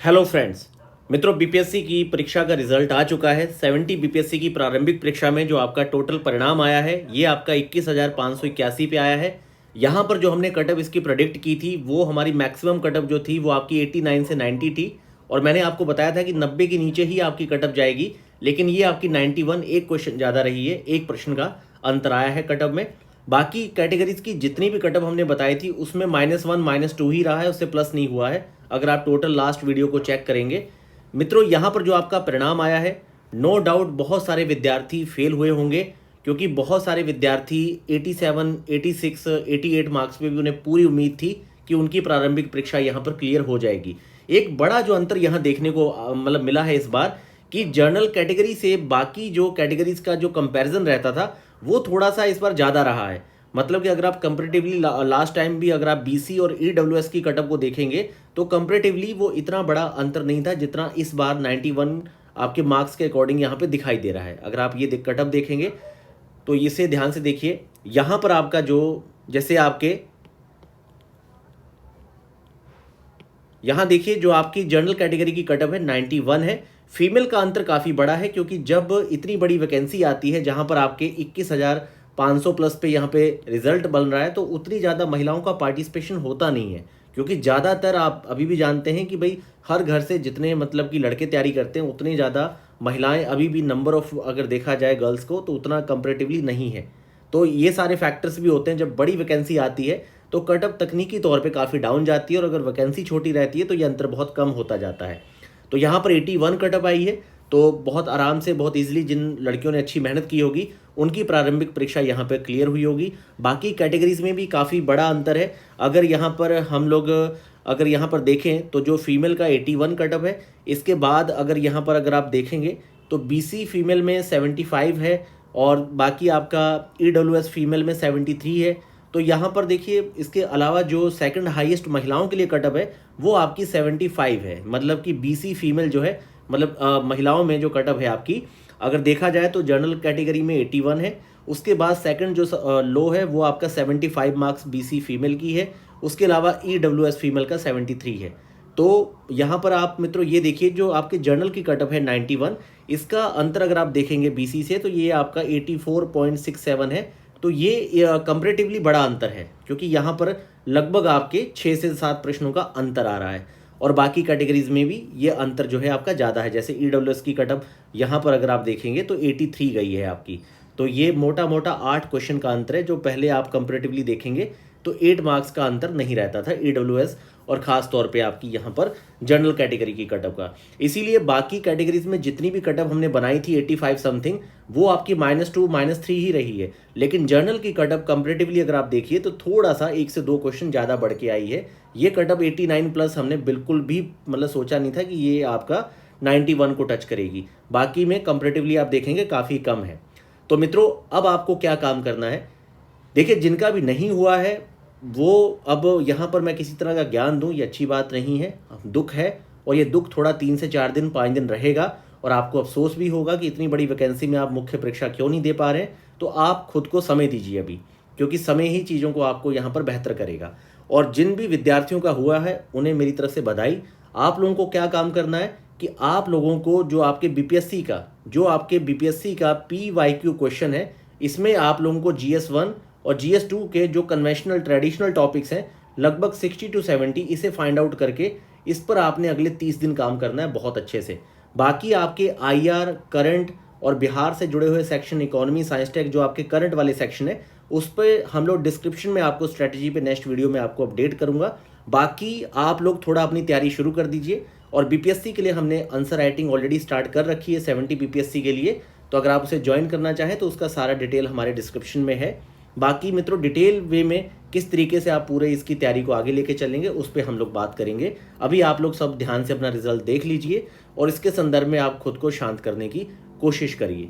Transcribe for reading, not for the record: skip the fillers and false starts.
Hello friends. मित्रों, BPSC की परीक्षा का रिजल्ट आ चुका है। 70 बीपीएससी की प्रारंभिक परीक्षा में जो आपका टोटल परिणाम आया है ये आपका 21,581 पे आया है। यहाँ पर जो हमने कटअप इसकी प्रेडिक्ट की थी वो हमारी मैक्सिमम कटअप जो थी वो आपकी 89 से 90 थी और मैंने आपको बताया था कि 90 के नीचे ही आपकी कटअप जाएगी, लेकिन ये आपकी 91, एक क्वेश्चन ज़्यादा रही है, एक प्रश्न का अंतर आया है कटअप में। बाकी कैटेगरीज की जितनी भी कटअप हमने बताई थी उसमें -1 -2 ही रहा है, उससे प्लस नहीं हुआ है अगर आप टोटल लास्ट वीडियो को चेक करेंगे। मित्रों, यहाँ पर जो आपका परिणाम आया है, नो डाउट बहुत सारे विद्यार्थी फेल हुए होंगे क्योंकि बहुत सारे विद्यार्थी 87, 86, 88 मार्क्स पे भी उन्हें पूरी उम्मीद थी कि उनकी प्रारंभिक परीक्षा यहाँ पर क्लियर हो जाएगी। एक बड़ा जो अंतर यहाँ देखने को मतलब मिला है इस बार कि जर्नल कैटेगरी से बाकी जो कैटेगरीज का जो कंपैरिजन रहता था वो थोड़ा सा इस बार ज़्यादा रहा है। मतलब कि अगर आप कंपेरेटिवली लास्ट टाइम भी अगर आप बीसी और ईडब्ल्यूएस की कटअप को देखेंगे तो कंपेरेटिवली वो इतना बड़ा अंतर नहीं था जितना इस बार 91 आपके मार्क्स के अकॉर्डिंग यहाँ पे दिखाई दे रहा है। अगर आप ये कटअप देखेंगे तो इसे ध्यान से देखिए। यहाँ पर आपका जो जैसे आपके यहाँ देखिए जो आपकी जनरल कैटेगरी की कटअप है 91 है। फीमेल का अंतर काफ़ी बड़ा है क्योंकि जब इतनी बड़ी वैकेंसी आती है जहाँ पर आपके 21,500 प्लस पे यहाँ पे रिजल्ट बन रहा है तो उतनी ज़्यादा महिलाओं का पार्टिसिपेशन होता नहीं है क्योंकि ज़्यादातर आप अभी भी जानते हैं कि भाई हर घर से जितने मतलब कि लड़के तैयारी करते हैं उतनी ज़्यादा महिलाएं अभी भी नंबर ऑफ अगर देखा जाए गर्ल्स को तो उतना कंपेरेटिवली नहीं है। तो ये सारे फैक्टर्स भी होते हैं। जब बड़ी वैकेंसी आती है तो कटअप तकनीकी तौर पे काफ़ी डाउन जाती है और अगर वैकेंसी छोटी रहती है तो ये अंतर बहुत कम होता जाता है। तो यहाँ पर 81 कटअप आई है तो बहुत आराम से बहुत इजीली जिन लड़कियों ने अच्छी मेहनत की होगी उनकी प्रारंभिक परीक्षा यहाँ पर क्लियर हुई होगी। बाकी कैटेगरीज में भी काफ़ी बड़ा अंतर है। अगर यहाँ पर हम लोग अगर यहाँ पर देखें तो जो फीमेल का 81 कटअप है, इसके बाद अगर यहाँ पर अगर आप देखेंगे तो बीसी फीमेल में 75 है और बाकी आपका ईडब्ल्यूएस फीमेल में 73 है। तो यहाँ पर देखिए इसके अलावा जो सेकंड हाईएस्ट महिलाओं के लिए कटअप है वो आपकी 75 है। मतलब कि बीसी फीमेल जो है मतलब महिलाओं में जो कटअप है आपकी अगर देखा जाए तो जनरल कैटेगरी में 81 है। उसके बाद सेकंड जो लो है वो आपका 75 मार्क्स बीसी फीमेल की है। उसके अलावा ईडब्ल्यूएस फीमेल का 73 है। तो यहाँ पर आप मित्रों ये देखिए जो आपके जर्नल की कटअप है 91, इसका अंतर अगर आप देखेंगे बीसी से तो ये आपका 84.67 है। तो ये कंपैरेटिवली बड़ा अंतर है क्योंकि यहाँ पर लगभग आपके 6 से 7 प्रश्नों का अंतर आ रहा है और बाकी कैटेगरीज में भी ये अंतर जो है आपका ज़्यादा है। जैसे ईडब्ल्यूएस की कटअप यहाँ पर अगर आप देखेंगे तो 83 गई है आपकी। तो ये मोटा मोटा 8 क्वेश्चन का अंतर है। जो पहले आप कंपैरेटिवली देखेंगे तो 8 मार्क्स का अंतर नहीं रहता था ईडब्ल्यूएस और ख़ास तौर पे आपकी यहाँ पर जनरल कैटेगरी की कटअप का। इसीलिए बाकी कैटेगरीज में जितनी भी कटअप हमने बनाई थी 85 समथिंग वो आपकी -2 -3 ही रही है। लेकिन जर्नल की कटअप कंपैरेटिवली अगर आप देखिए तो थोड़ा सा 1 से 2 क्वेश्चन ज़्यादा बढ़ के आई है। ये कटअप 89 प्लस हमने बिल्कुल भी मतलब सोचा नहीं था कि ये आपका 91 को टच करेगी। बाकी में कंपैरेटिवली आप देखेंगे काफ़ी कम है। तो मित्रों अब आपको क्या काम करना है, देखिए जिनका भी नहीं हुआ है वो अब यहाँ पर मैं किसी तरह का ज्ञान दूँ ये अच्छी बात नहीं है, दुख है और ये दुख थोड़ा 3 से 4 दिन 5 दिन रहेगा और आपको अफसोस भी होगा कि इतनी बड़ी वैकेंसी में आप मुख्य परीक्षा क्यों नहीं दे पा रहे हैं। तो आप खुद को समय दीजिए अभी, क्योंकि समय ही चीज़ों को आपको यहाँ पर बेहतर करेगा। और जिन भी विद्यार्थियों का हुआ है उन्हें मेरी तरफ से बधाई। आप लोगों को क्या काम करना है कि आप लोगों को जो आपके बीपीएससी का PYQ क्वेश्चन है इसमें आप लोगों को GS1 और GS2 के जो कन्वेंशनल ट्रेडिशनल टॉपिक्स हैं लगभग 60 to 70 इसे फाइंड आउट करके इस पर आपने अगले 30 दिन काम करना है बहुत अच्छे से। बाकी आपके IR करंट और बिहार से जुड़े हुए सेक्शन इकोनॉमी साइंस टेक जो आपके करंट वाले सेक्शन है उस पर हम लोग डिस्क्रिप्शन में आपको स्ट्रेटजी पे नेक्स्ट वीडियो में आपको अपडेट करूंगा। बाकी आप लोग थोड़ा अपनी तैयारी शुरू कर दीजिए और बीपीएससी के लिए हमने आंसर राइटिंग ऑलरेडी स्टार्ट कर रखी है 70 बीपीएससी के लिए। तो अगर आप उसे ज्वाइन करना चाहें तो उसका सारा डिटेल हमारे डिस्क्रिप्शन में है। बाकी मित्रों डिटेल वे में किस तरीके से आप पूरे इसकी तैयारी को आगे लेके चलेंगे उस पर हम लोग बात करेंगे। अभी आप लोग सब ध्यान से अपना रिजल्ट देख लीजिए और इसके संदर्भ में आप खुद को शांत करने की कोशिश करिए।